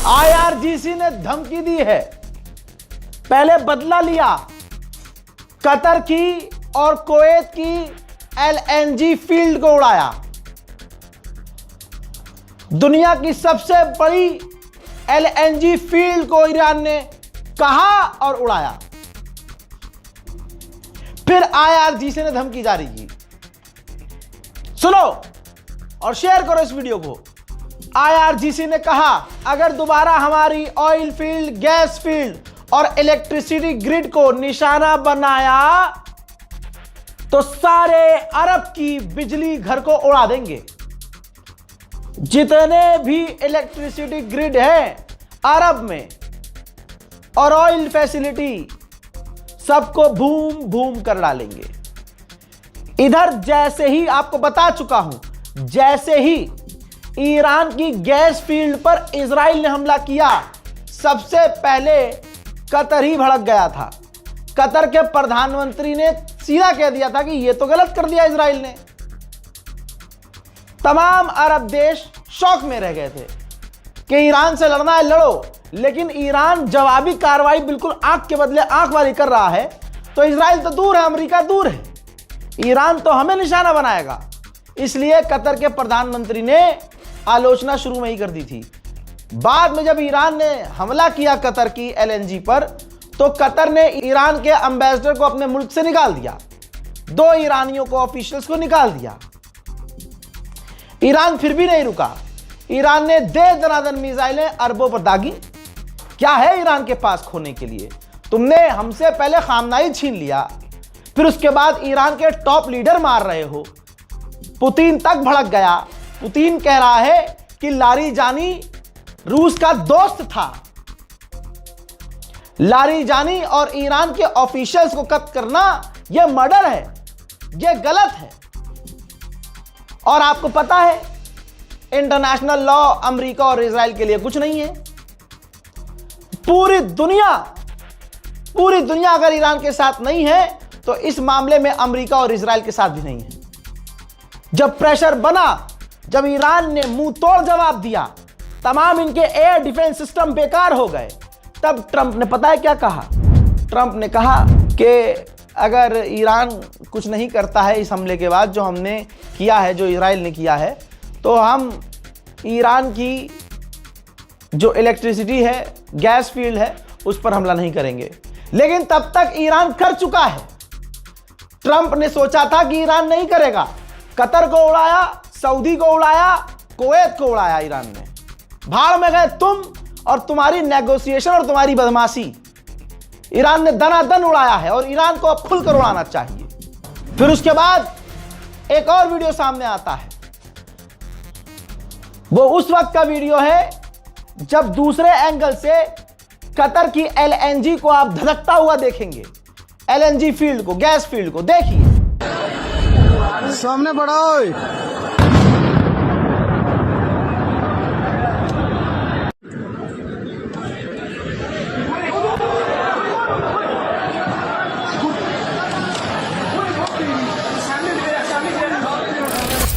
IRGC ने धमकी दी है, पहले बदला लिया। कतर की और कुवैत की एलएनजी फील्ड को उड़ाया। दुनिया की सबसे बड़ी एलएनजी फील्ड को ईरान ने कहा और उड़ाया। फिर आईआरजीसी ने धमकी जारी की। सुनो और शेयर करो इस वीडियो को। आईआरजीसी ने कहा, अगर दोबारा हमारी ऑयल फील्ड, गैस फील्ड और इलेक्ट्रिसिटी ग्रिड को निशाना बनाया तो सारे अरब की बिजली घर को उड़ा देंगे। जितने भी इलेक्ट्रिसिटी ग्रिड है अरब में और ऑयल फैसिलिटी, सबको भूम भूम कर डालेंगे। इधर जैसे ही आपको बता चुका हूं, जैसे ही ईरान की गैस फील्ड पर इजराइल ने हमला किया, सबसे पहले कतर ही भड़क गया था। कतर के प्रधानमंत्री ने सीधा कह दिया था कि यह तो गलत कर दिया इजराइल ने। तमाम अरब देश शौक में रह गए थे कि ईरान से लड़ना है लड़ो, लेकिन ईरान जवाबी कार्रवाई बिल्कुल आंख के बदले आंख वाली कर रहा है। तो इजराइल तो दूर है, अमेरिका दूर है, ईरान तो हमें निशाना बनाएगा। इसलिए कतर के प्रधानमंत्री ने आलोचना शुरू में ही कर दी थी। बाद में जब ईरान ने हमला किया कतर की एलएनजी पर, तो कतर ने ईरान के एम्बेसडर को अपने मुल्क से निकाल दिया। 2 ईरानियों को, ऑफिशियल्स को निकाल दिया। ईरान फिर भी नहीं रुका। ईरान ने दे दनादन मिसाइलें अरबों पर दागी। क्या है ईरान के पास खोने के लिए? तुमने हमसे पहले खामनाई छीन लिया, फिर उसके बाद ईरान के टॉप लीडर मार रहे हो। पुतिन तक भड़क गया। पुतिन कह रहा है कि लारीजानी रूस का दोस्त था। लारीजानी और ईरान के ऑफिशियल्स को कत्ल करना यह मर्डर है, यह गलत है। और आपको पता है इंटरनेशनल लॉ अमेरिका और इजराइल के लिए कुछ नहीं है। पूरी दुनिया अगर ईरान के साथ नहीं है तो इस मामले में अमेरिका और इजराइल के साथ भी नहीं है। जब प्रेशर बना, जब ईरान ने मुंह तोड़ जवाब दिया, तमाम इनके एयर डिफेंस सिस्टम बेकार हो गए, तब ट्रंप ने पता है क्या कहा? ट्रंप ने कहा कि अगर ईरान कुछ नहीं करता है इस हमले के बाद, जो हमने किया है, जो इजराइल ने किया है, तो हम ईरान की जो इलेक्ट्रिसिटी है, गैस फील्ड है, उस पर हमला नहीं करेंगे। लेकिन तब तक ईरान कर चुका है। ट्रंप ने सोचा था कि ईरान नहीं करेगा। कतर को उड़ाया, सऊदी को उड़ाया, कुवैत को उड़ाया ईरान ने। भाड़ में गए तुम और तुम्हारी नेगोशिएशन और तुम्हारी बदमाशी। ईरान ने दनादन उड़ाया है और ईरान को अब खुलकर उड़ाना चाहिए। फिर उसके बाद एक और वीडियो सामने आता है। वो उस वक्त का वीडियो है जब दूसरे एंगल से कतर की एलएनजी को आप धधकता हुआ देखेंगे। एलएनजी फील्ड को, गैस फील्ड को देखिए। सामने बढ़ाओ।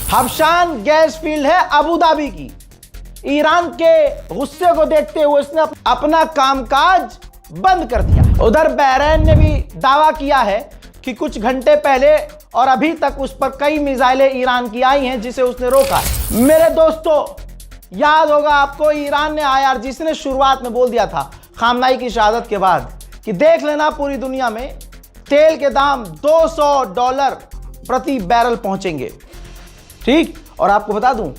हबशान गैस फील्ड है अबू धाबी की। ईरान के गुस्से को देखते हुए उसने अपना कामकाज बंद कर दिया। उधर बहरीन ने भी दावा किया है कि कुछ घंटे पहले और अभी तक उस पर कई मिसाइलें ईरान की आई हैं, जिसे उसने रोका। मेरे दोस्तों, याद होगा आपको, ईरान ने आईआरजीसी ने शुरुआत में बोल दिया था खामनाई की शहादत के बाद कि देख लेना पूरी दुनिया में तेल के दाम $200 प्रति बैरल पहुंचेंगे। ठीक, और आपको बता दूं,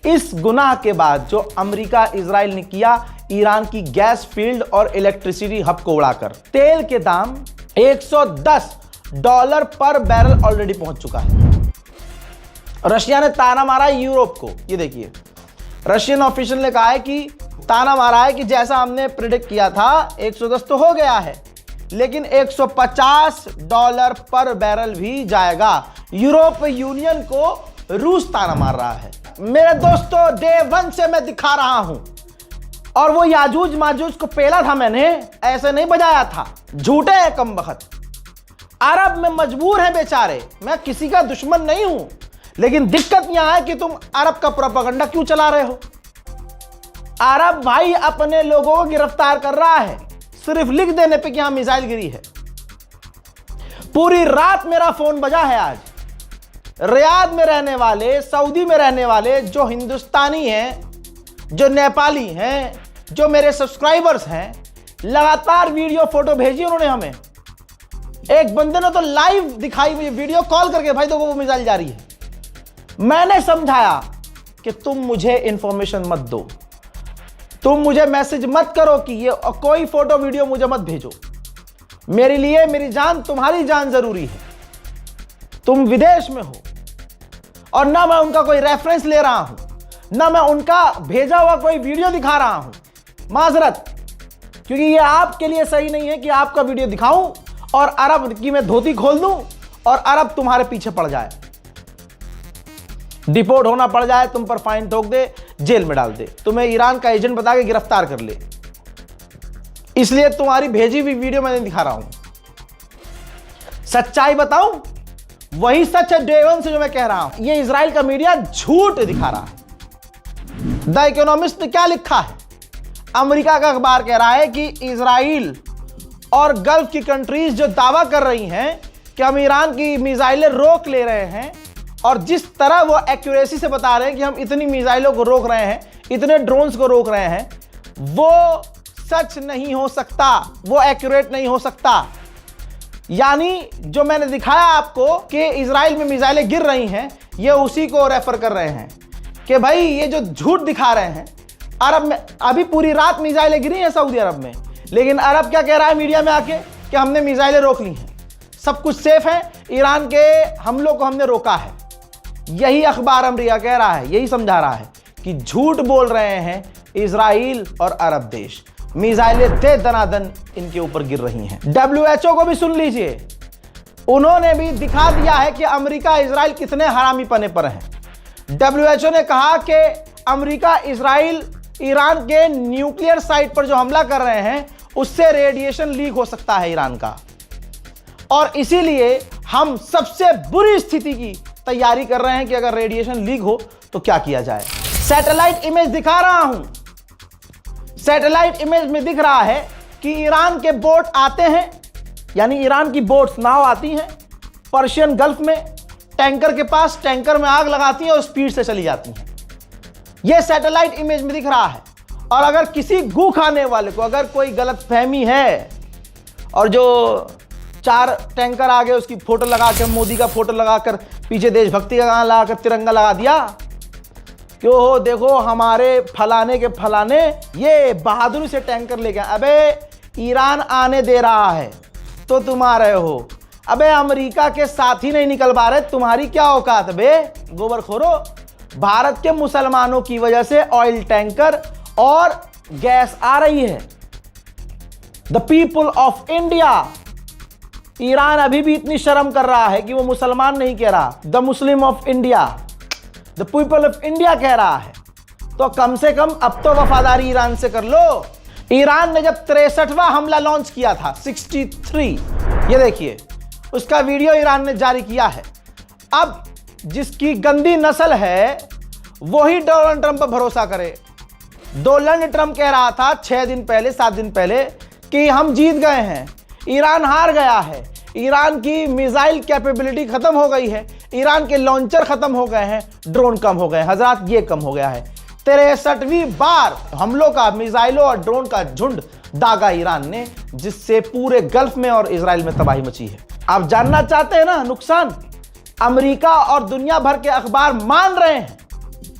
इस गुनाह के बाद जो अमेरिका इजराइल ने किया ईरान की गैस फील्ड और इलेक्ट्रिसिटी हब को उड़ाकर, तेल के दाम $110 पर बैरल ऑलरेडी पहुंच चुका है। रशिया ने ताना मारा यूरोप को। ये देखिए, रशियन ऑफिशियल ने कहा है कि ताना मारा है कि जैसा हमने प्रेडिक्ट किया था 110 तो हो गया है, लेकिन $150 पर बैरल भी जाएगा। यूरोपीय यूनियन को रूस ताना मार रहा है। मेरे दोस्तों, डे 1 से मैं दिखा रहा हूं, और वो याजूज माजूज को पेला था मैंने, ऐसे नहीं बजाया था। झूठे हैं कमबख्त। अरब में मजबूर हैं बेचारे। मैं किसी का दुश्मन नहीं हूं, लेकिन दिक्कत यहां है कि तुम अरब का प्रोपेगेंडा क्यों चला रहे हो। अरब भाई अपने लोगों को गिरफ्तार कर रहा है सिर्फ लिख देने पे कि यहां मिसाइल गिरी है। पूरी रात मेरा फोन बजा है आज। रियाद में रहने वाले, सऊदी में रहने वाले जो हिंदुस्तानी हैं, जो नेपाली हैं, जो मेरे सब्सक्राइबर्स हैं, लगातार वीडियो फोटो भेजी उन्होंने हमें। एक बंदे ने तो लाइव दिखाई मुझे वीडियो कॉल करके, भाई देखो वो मिसाइल जा रही है। मैंने समझाया कि तुम मुझे इंफॉर्मेशन मत दो, तुम मुझे मैसेज मत करो कि ये कोई फोटो वीडियो मुझे मत भेजो। मेरे लिए मेरी जान, तुम्हारी जान जरूरी है। तुम विदेश में हो और ना मैं उनका कोई रेफरेंस ले रहा हूं, ना मैं उनका भेजा हुआ कोई वीडियो दिखा रहा हूं। माजरत, क्योंकि ये आपके लिए सही नहीं है कि आपका वीडियो दिखाऊं और अरब की मैं धोती खोल दूं और अरब तुम्हारे पीछे पड़ जाए, डिपोर्ट होना पड़ जाए, तुम पर फाइन ठोक दे, जेल में डाल दे, तुम्हें ईरान का एजेंट बता के गिरफ्तार कर ले। इसलिए तुम्हारी भेजी हुई वीडियो मैं नहीं दिखा रहा हूं। सच्चाई बताऊं, वही सच है डे वन से जो मैं कह रहा हूं। ये इजराइल का मीडिया झूठ दिखा रहा है। द इकोनॉमिस्ट ने क्या लिखा है? अमेरिका का अखबार कह रहा है कि इजराइल और गल्फ की कंट्रीज जो दावा कर रही हैं कि हम ईरान की मिसाइलें रोक ले रहे हैं, और जिस तरह वो एक्यूरेसी से बता रहे हैं कि हम इतनी मिसाइलों को रोक रहे हैं, इतने ड्रोन्स को रोक रहे हैं, वो सच नहीं हो सकता, वो एक्यूरेट नहीं हो सकता। यानी जो मैंने दिखाया आपको कि इजराइल में मिसाइलें गिर रही हैं, ये उसी को रेफर कर रहे हैं कि भाई ये जो झूठ दिखा रहे हैं। अरब में अभी पूरी रात मिसाइलें गिरी हैं सऊदी अरब में, लेकिन अरब क्या कह रहा है मीडिया में आके कि हमने मिसाइलें रोक ली हैं, सब कुछ सेफ है, ईरान के हमलों को हमने रोका है। यही अखबार अमेरिका कह रहा है, यही समझा रहा है कि झूठ बोल रहे हैं इजराइल और अरब देश। मिसाइलें दे दनादन इनके ऊपर गिर रही हैं। WHO को भी सुन लीजिए, उन्होंने भी दिखा दिया है कि अमेरिका इजराइल कितने हरामीपने पर हैं। WHO ने कहा कि अमेरिका इजराइल ईरान के न्यूक्लियर साइट पर जो हमला कर रहे हैं उससे रेडिएशन लीक हो सकता है ईरान का, और इसीलिए हम सबसे बुरी स्थिति की तैयारी कर रहे हैं कि अगर रेडिएशन लीक हो तो क्या किया जाए। सैटेलाइट इमेज दिखा रहा हूं। सैटेलाइट इमेज में दिख रहा है कि ईरान के बोट आते हैं, यानी ईरान की बोट्स, नाव आती हैं पर्शियन गल्फ में, टैंकर के पास, टैंकर में आग लगाती हैं और स्पीड से चली जाती हैं। यह सैटेलाइट इमेज में दिख रहा है। और अगर किसी गू खाने वाले को अगर कोई गलतफहमी है और जो 4 टैंकर आगे उसकी फोटो लगा कर, मोदी का फोटो लगाकर, पीछे देशभक्ति का गाना लगाकर, तिरंगा लगा दिया कि हो देखो हमारे फलाने के फलाने ये बहादुरी से टैंकर लेके, अबे ईरान आने दे रहा है तो तुम आ रहे हो। अबे अमेरिका के साथ ही नहीं निकल पा रहे, तुम्हारी क्या औकात बे गोबरखोरो। भारत के मुसलमानों की वजह से ऑयल टैंकर और गैस आ रही है। The people of India, Iran अभी भी इतनी शर्म कर रहा है कि वो मुसलमान नहीं कह रहा, the Muslim of India, the people of India कह रहा है। तो कम से कम अब तो वफादारी ईरान से कर लो। ईरान ने जब 63वां हमला लॉन्च किया था, 63, ये देखिए उसका वीडियो ईरान ने जारी किया है। अब जिसकी गंदी नस्ल है वही डोनाल्ड ट्रंप पर भरोसा करे। डोनाल्ड ट्रंप कह रहा था 6 दिन पहले, 7 दिन पहले कि हम जीत गए हैं, ईरान हार गया है, ईरान की मिसाइल कैपेबिलिटी खत्म हो गई है, ईरान के लॉन्चर खत्म हो गए हैं, ड्रोन कम हो गए। हजरात ये कम हो गया है। 63वीं बार हमलों का, मिसाइलों और ड्रोन का झुंड दागा ईरान ने, जिससे पूरे गल्फ में और इजराइल में तबाही मची है। आप जानना चाहते हैं ना नुकसान? अमेरिका और दुनिया भर के अखबार मान रहे हैं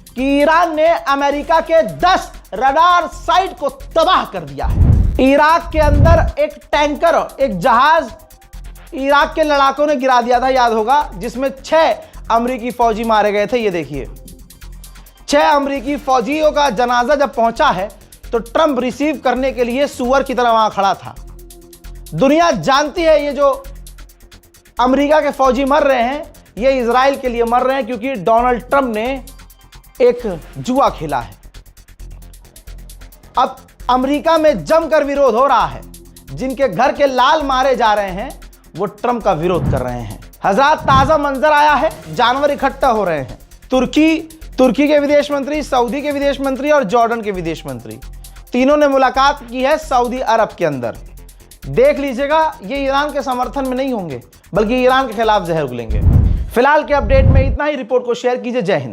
कि ईरान ने अमेरिका के 10 रडार साइट को तबाह कर दिया है। इराक के अंदर एक टैंकर, एक जहाज इराक के लड़ाकों ने गिरा दिया था, याद होगा, जिसमें 6 अमेरिकी फौजी मारे गए थे। ये देखिए 6 अमेरिकी फौजियों का जनाजा जब पहुंचा है तो ट्रंप रिसीव करने के लिए सुअर की तरह वहां खड़ा था। दुनिया जानती है ये जो अमेरिका के फौजी मर रहे हैं ये इजराइल के लिए मर रहे हैं, क्योंकि डोनाल्ड ट्रंप ने एक जुआ खेला है। अब अमेरिका में जमकर विरोध हो रहा है। जिनके घर के लाल मारे जा रहे हैं वो ट्रंप का विरोध कर रहे हैं। हज़रात ताजा मंजर आया है, जानवर इकट्ठा हो रहे हैं। तुर्की तुर्की के विदेश मंत्री, सऊदी के विदेश मंत्री और जॉर्डन के विदेश मंत्री, तीनों ने मुलाकात की है सऊदी अरब के अंदर। देख लीजिएगा, ये ईरान के समर्थन में नहीं होंगे, बल्कि ईरान के खिलाफ जहर उगलेंगे। फिलहाल के अपडेट में इतना ही। रिपोर्ट को शेयर कीजिए। जय हिंद।